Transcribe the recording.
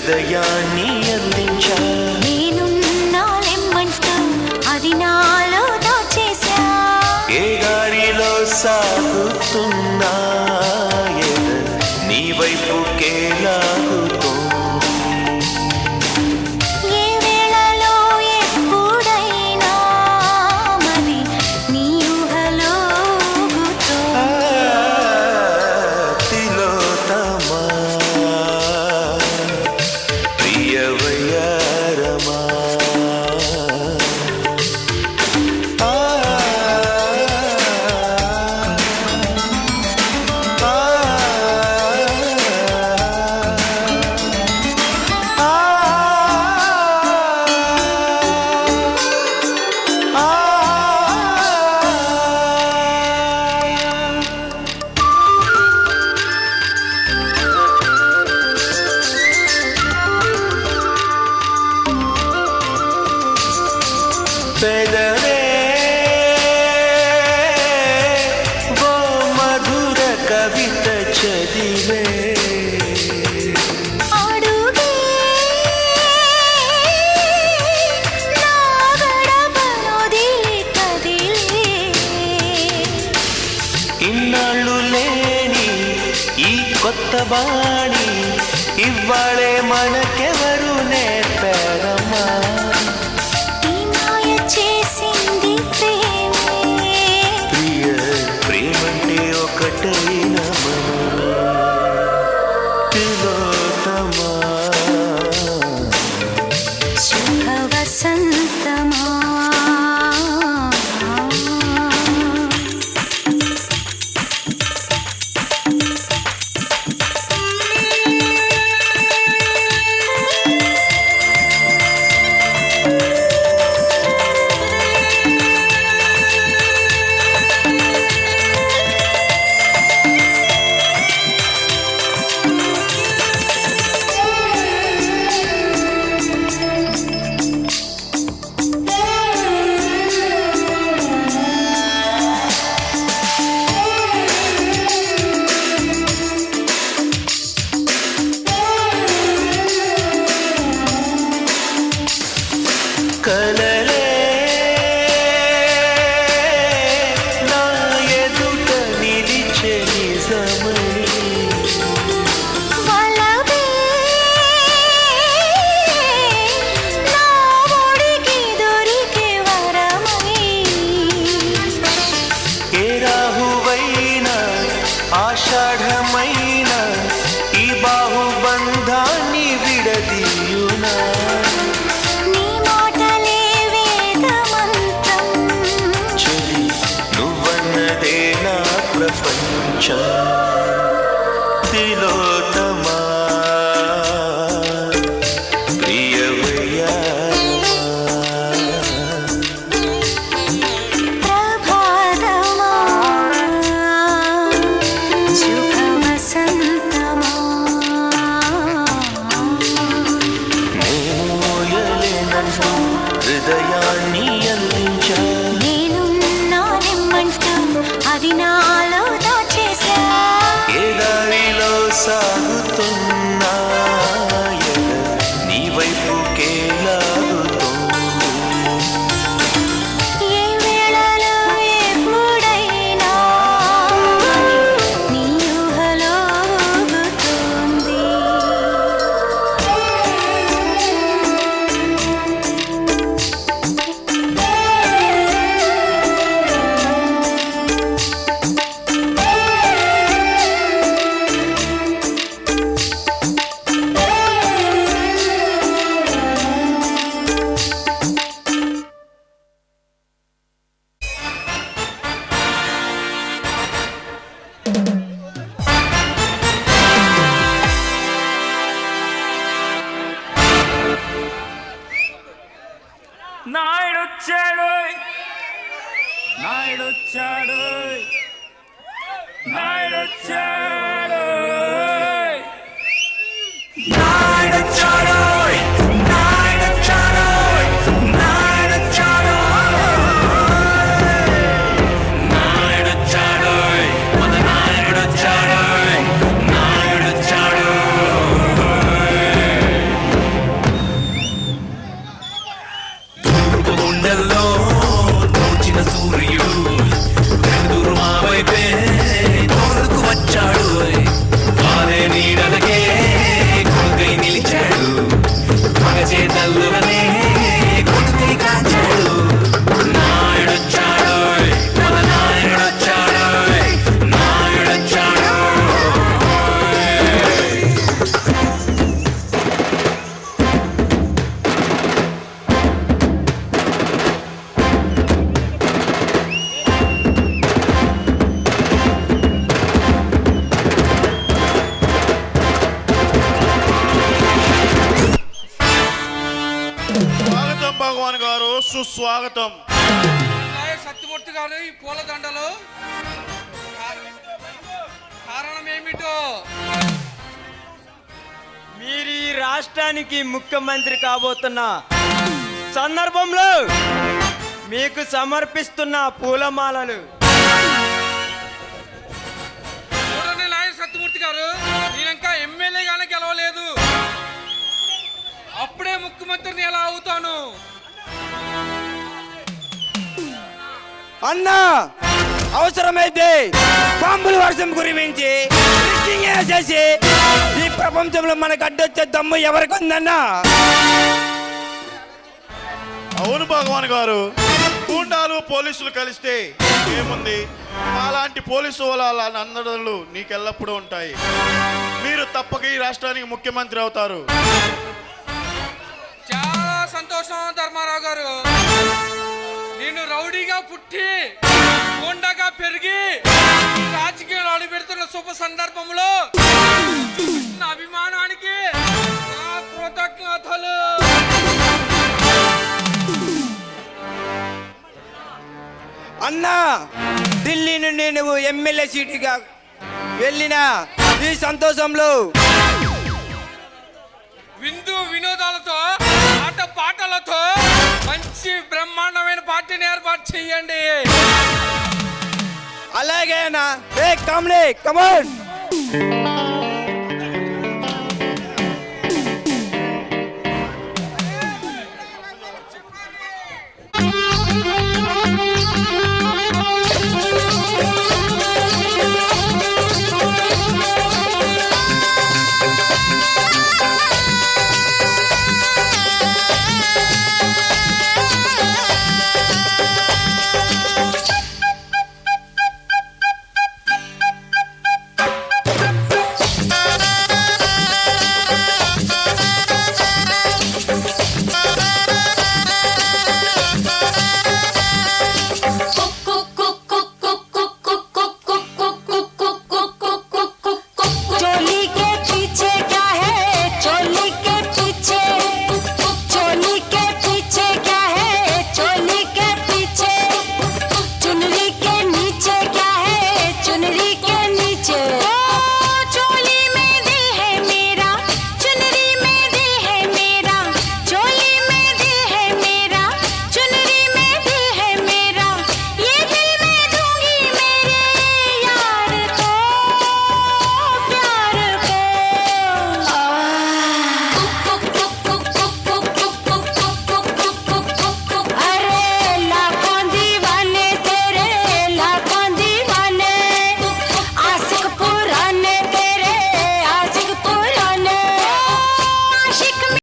హృదయాన్ని అందించా. నేనున్నాలెమ్మంటూ అది నాలో దాచేశా. ఏ దారిలో సాగుతున్నా నీ వైపుకే లాగుతోంది. ఏ వేళలో ఎప్పుడైనా మరి నీ ఊహలో తిలోత్తమా ప్రియవయ్యారమా పెదవే ఓ మధుర కవిత చదివే. అడుగే నా గడపనొదిలి కదిలే. ఇన్నాళ్ళు లేని ఈ కొత్త బాణి ఇవ్వాళే మనకెవరు నేర్పారమ్మా. ఈ మాయ చేసింది ప్రేమే. ప్రియ ప్రేమంటే ఒకటైన తిలోత్తమా శుభ వసంతమా. కలలే నా ఎదుట నిలిచే నిజమని. వలవే నా ఒడికి దొరికే వరమై. ఏ రాహువైనా ఆషాఢమైన ఈ బాహుబంధాన్ని విడదీయునా. నీ మాటలే వేదమంత్రం. చెలి నువ్వన్నదే నా ప్రపంచం. తిలోత్తమా ప్రభాతమా శుభ వసంతమా. మోయలేనంటూ హృదయాన్ని అందించా. నేనున్నానెమ్మంటూ అది నాలో దాచేశా. ఏ దారిలో సాగుతున్నా నీ వైపుకే లాగుతోంది. ఏ వేళలో ఎప్పుడైనా నీ ఊహలో ఊగుతోంది. నాయుడొచ్చాడు నాయుడొచ్చాడు నాయుడొచ్చాడు నాయుడొచ్చాడు నాయుడొచ్చాడు నాయుడొచ్చాడు నాయుడొచ్చాడు మన నాయుడొచ్చాడు నాయుడొచ్చాడు భగవాన్ గారు సుస్వాగతం. సత్యమూర్తి గారు ఈ పూల దండలు కారణం ఏమిటో? మీరు ఈ రాష్ట్రానికి ముఖ్యమంత్రి కాబోతున్న సందర్భంలో మీకు సమర్పిస్తున్న పూలమాలలు. చూడండి లాయర్ సత్యమూర్తి గారు, నేను ఇంకా ఎమ్మెల్యేగానే గెలవలేదు, అప్పుడే ముఖ్యమంత్రిని ఎలా అవుతాను? అన్నా, అవసరమైతే బాంబుల వర్షం కురిపించి చేసి ఈ ప్రపంచంలో మనకు అడ్డొచ్చే దమ్ము ఎవరికి ఉందన్నా? అవును భగవాన్ గారు, గూండాలు పోలీసులు కలిస్తే ఏముంది, అలాంటి పోలీసు వాళ్ళ అందడలు నీకెల్లప్పుడూ ఉంటాయి. మీరు తప్పక ఈ రాష్ట్రానికి ముఖ్యమంత్రి అవుతారు. చాలా సంతోషం ధర్మారావు గారు. నేను రౌడీగా పుట్టి గూండాగా పెరిగి రాజకీయాలు అడుగు పెడుతున్న శుభ సందర్భంలో చూపిస్తున్న అభిమానానికి నా కృతజ్ఞతలు. అన్నా, ఢిల్లీ నుండి నువ్వు ఎమ్మెల్యే సీటుగా వెళ్ళిన ఈ సంతోషంలో విందు వినోదాలతో ఆట పాటలతో మంచి బ్రహ్మాండమైన పార్టీని ఏర్పాటు చెయ్యండి. అలాగేనా? కమాన్.